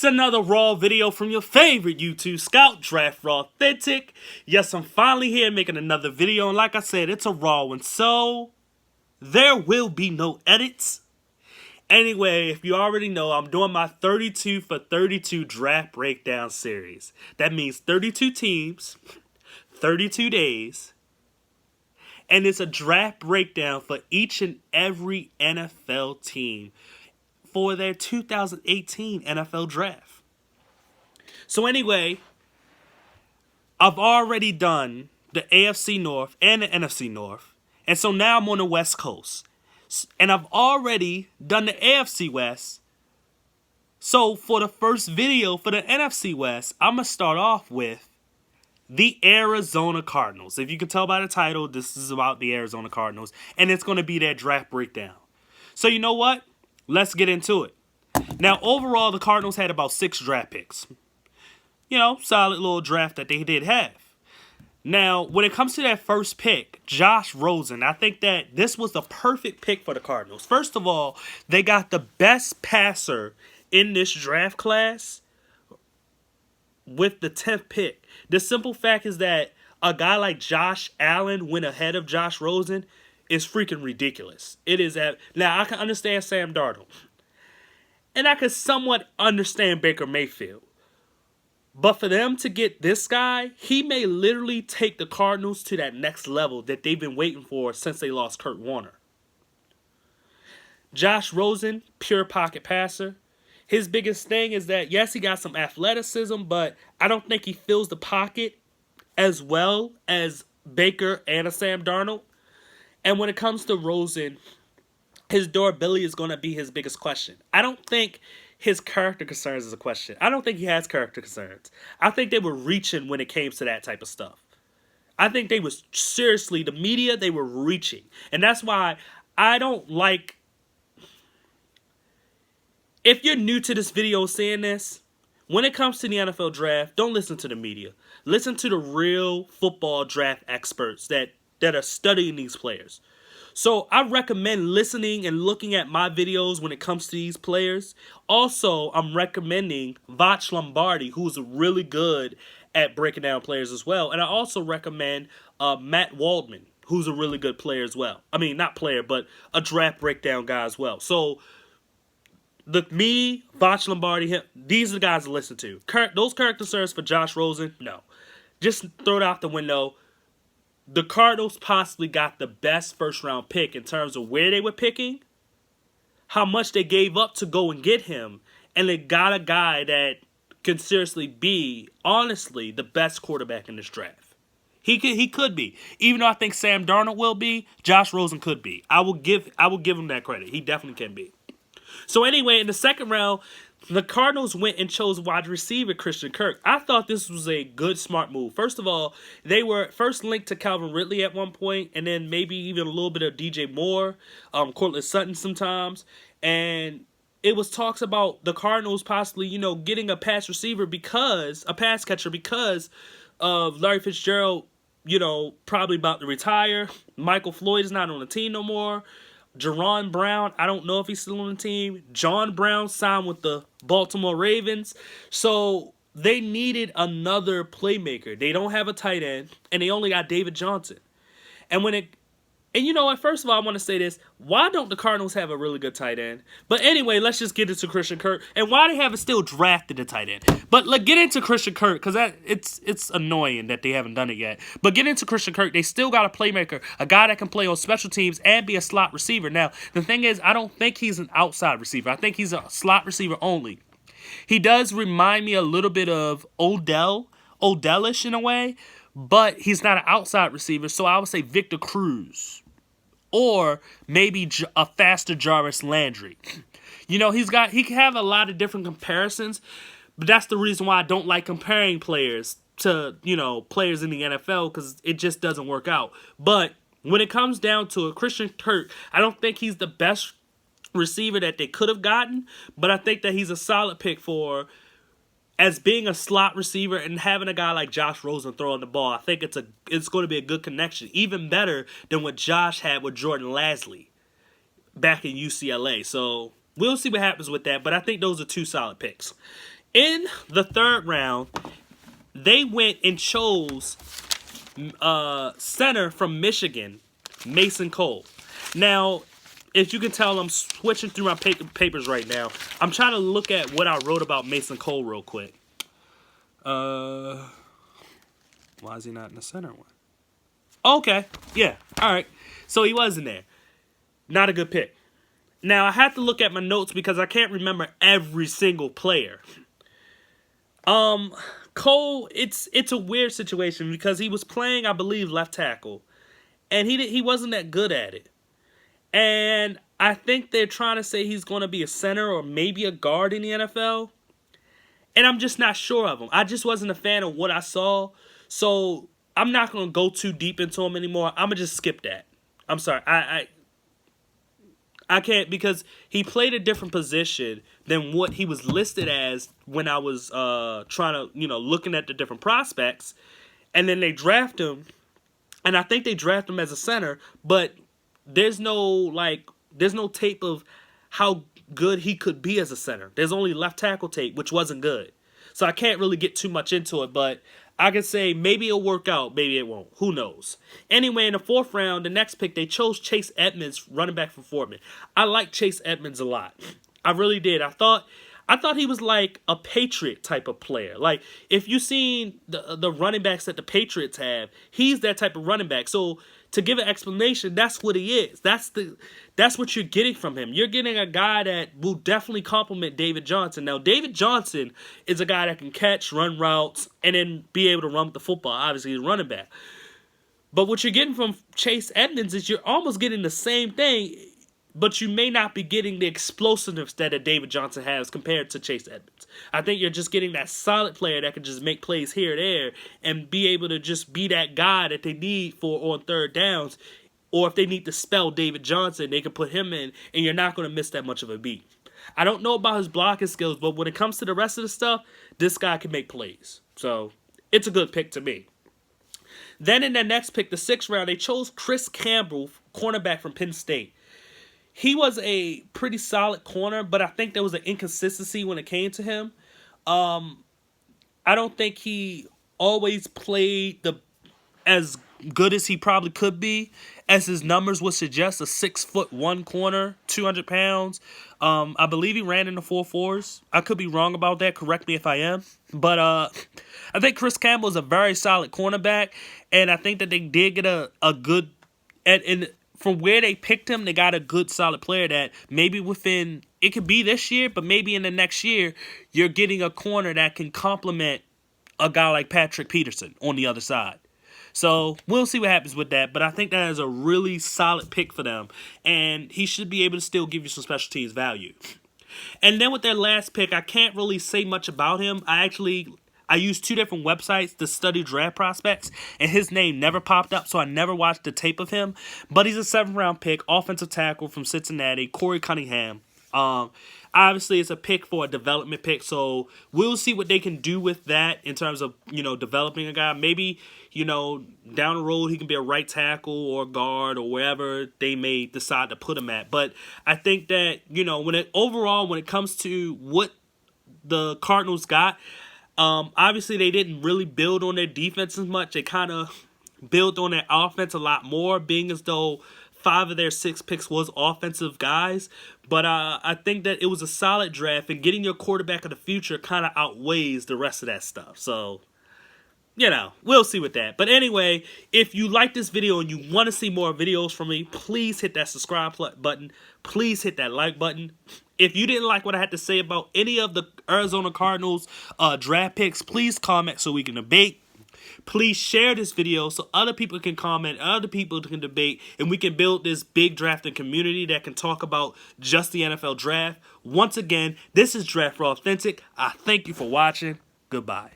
It's another Raw video from your favorite YouTube scout, Draftrawthentic. Yes, I'm finally here making another video, and like I said, it's a Raw one, so there will be no edits. Anyway, if you already know, I'm doing my 32 for 32 draft breakdown series. That means 32 teams, 32 days, and it's a draft breakdown for each and every NFL team for their 2018 NFL draft. So anyway, I've already done the AFC North and the NFC North, and so now I'm on the West Coast. And I've already done the AFC West. So for the first video for the NFC West, I'm going to start off with the Arizona Cardinals. If you can tell by the title, this is about the Arizona Cardinals, and it's going to be their draft breakdown. So you know what? Let's get into it. Now, overall, the Cardinals had about 6 draft picks. You know, solid little draft that they did have. Now, when it comes to that first pick, Josh Rosen, I think that this was the perfect pick for the Cardinals. First of all, they got the best passer in this draft class with the 10th pick. The simple fact is that a guy like Josh Allen went ahead of Josh Rosen is freaking ridiculous. It is now I can understand Sam Darnold, and I can somewhat understand Baker Mayfield. But for them to get this guy, he may literally take the Cardinals to that next level that they've been waiting for since they lost Kurt Warner. Josh Rosen, pure pocket passer. His biggest thing is that, yes, he got some athleticism, but I don't think he fills the pocket as well as Baker and a Sam Darnold. And when it comes to Rosen, his durability is going to be his biggest question. I don't think his character concerns is a question. I don't think he has character concerns. I think they were reaching when it came to that type of stuff. I think they was seriously, the media, they were reaching. And that's why I don't like, if you're new to this video seeing this, when it comes to the NFL draft, don't listen to the media. Listen to the real football draft experts that are studying these players. So I recommend listening and looking at my videos when it comes to these players. Also, I'm recommending Vach Lombardi, who's really good at breaking down players as well. And I also recommend Matt Waldman, who's a really good player as well. I mean, not player, but a draft breakdown guy as well. So Vach Lombardi, these are the guys to listen to. Those character concerns for Josh Rosen, no. Just throw it out the window. The Cardinals possibly got the best first-round pick in terms of where they were picking, how much they gave up to go and get him, and they got a guy that can seriously be, honestly, the best quarterback in this draft. He could be. Even though I think Sam Darnold will be, Josh Rosen could be. I will give him that credit. He definitely can be. So anyway, in the second round, the Cardinals went and chose wide receiver Christian Kirk. I thought this was a good, smart move. First of all, they were first linked to Calvin Ridley at one point, and then maybe even a little bit of DJ Moore, Cortland Sutton sometimes. And it was talks about the Cardinals possibly, getting a pass catcher because of Larry Fitzgerald, probably about to retire. Michael Floyd is not on the team no more. Jerron Brown, I don't know if he's still on the team. John Brown signed with the Baltimore Ravens. So they needed another playmaker. They don't have a tight end, and they only got David Johnson. And you know what? First of all, I want to say this. Why don't the Cardinals have a really good tight end? But anyway, let's just get into Christian Kirk. And why they haven't still drafted a tight end. But get into Christian Kirk, because it's annoying that they haven't done it yet. But get into Christian Kirk. They still got a playmaker, a guy that can play on special teams and be a slot receiver. Now, the thing is, I don't think he's an outside receiver. I think he's a slot receiver only. He does remind me a little bit of Odell-ish in a way, but he's not an outside receiver, so I would say Victor Cruz. Or maybe a faster Jarvis Landry. He can have a lot of different comparisons, but that's the reason why I don't like comparing players to, players in the NFL, because it just doesn't work out. But when it comes down to a Christian Kirk, I don't think he's the best receiver that they could have gotten, but I think that he's a solid pick for as being a slot receiver and having a guy like Josh Rosen throwing the ball. I think it's going to be a good connection, even better than what Josh had with Jordan Lasley back in UCLA. So we'll see what happens with that, but I think those are 2 solid picks. In the third round, they went and chose center from Michigan, Mason Cole. Now, if you can tell, I'm switching through my papers right now. I'm trying to look at what I wrote about Mason Cole real quick. Why is he not in the center one? Okay, yeah, all right. So he was in there. Not a good pick. Now, I have to look at my notes because I can't remember every single player. Cole, it's a weird situation because he was playing, I believe, left tackle, and he wasn't that good at it. And I think they're trying to say he's going to be a center or maybe a guard in the NFL. And I'm just not sure of him. I just wasn't a fan of what I saw. So I'm not going to go too deep into him anymore. I'm going to just skip that. I'm sorry. I can't because he played a different position than what he was listed as when I was trying to, looking at the different prospects. And then they draft him. And I think they draft him as a center. But there's no tape of how good he could be as a center. There's only left tackle tape, which wasn't good. So I can't really get too much into it, but I can say maybe it'll work out, maybe it won't. Who knows? Anyway, in the fourth round, the next pick, they chose Chase Edmonds, running back from Fort Mill. I like Chase Edmonds a lot. I really did. I thought he was like a Patriot type of player. Like, if you've seen the running backs that the Patriots have, he's that type of running back. So to give an explanation, that's what he is. That's what you're getting from him. You're getting a guy that will definitely complement David Johnson. Now, David Johnson is a guy that can catch, run routes, and then be able to run with the football. Obviously, he's a running back. But what you're getting from Chase Edmonds is you're almost getting the same thing, but you may not be getting the explosiveness that a David Johnson has compared to Chase Edmonds. I think you're just getting that solid player that can just make plays here or there and be able to just be that guy that they need for on third downs. Or if they need to spell David Johnson, they can put him in, and you're not going to miss that much of a beat. I don't know about his blocking skills, but when it comes to the rest of the stuff, this guy can make plays. So it's a good pick to me. Then in the next pick, the sixth round, they chose Chris Campbell, cornerback from Penn State. He was a pretty solid corner, but I think there was an inconsistency when it came to him. I don't think he always played as good as he probably could be, as his numbers would suggest. A 6'1" corner, 200 pounds. I believe he ran in the 4.4s. I could be wrong about that. Correct me if I am. But I think Chris Campbell is a very solid cornerback, and I think that they did get a good and from where they picked him, they got a good, solid player that maybe within, it could be this year, but maybe in the next year, you're getting a corner that can complement a guy like Patrick Peterson on the other side. So we'll see what happens with that, but I think that is a really solid pick for them, and he should be able to still give you some special teams value. And then with their last pick, I can't really say much about him. I used two different websites to study draft prospects, and his name never popped up, so I never watched the tape of him. But he's a 7th-round pick, offensive tackle from Cincinnati, Corey Cunningham. Obviously, it's a pick for a development pick, so we'll see what they can do with that in terms of, developing a guy. Maybe, down the road he can be a right tackle or guard or wherever they may decide to put him at. But I think that, when it comes to what the Cardinals got, obviously, they didn't really build on their defense as much. They kind of built on their offense a lot more, being as though 5 of their 6 picks was offensive guys. But I think that it was a solid draft, and getting your quarterback of the future kind of outweighs the rest of that stuff. So, we'll see with that. But anyway, if you like this video and you want to see more videos from me, please hit that subscribe button. Please hit that like button. If you didn't like what I had to say about any of the Arizona Cardinals draft picks, please comment so we can debate. Please share this video so other people can comment, other people can debate, and we can build this big drafting community that can talk about just the NFL draft. Once again, this is Draft Raw Authentic. I thank you for watching. Goodbye.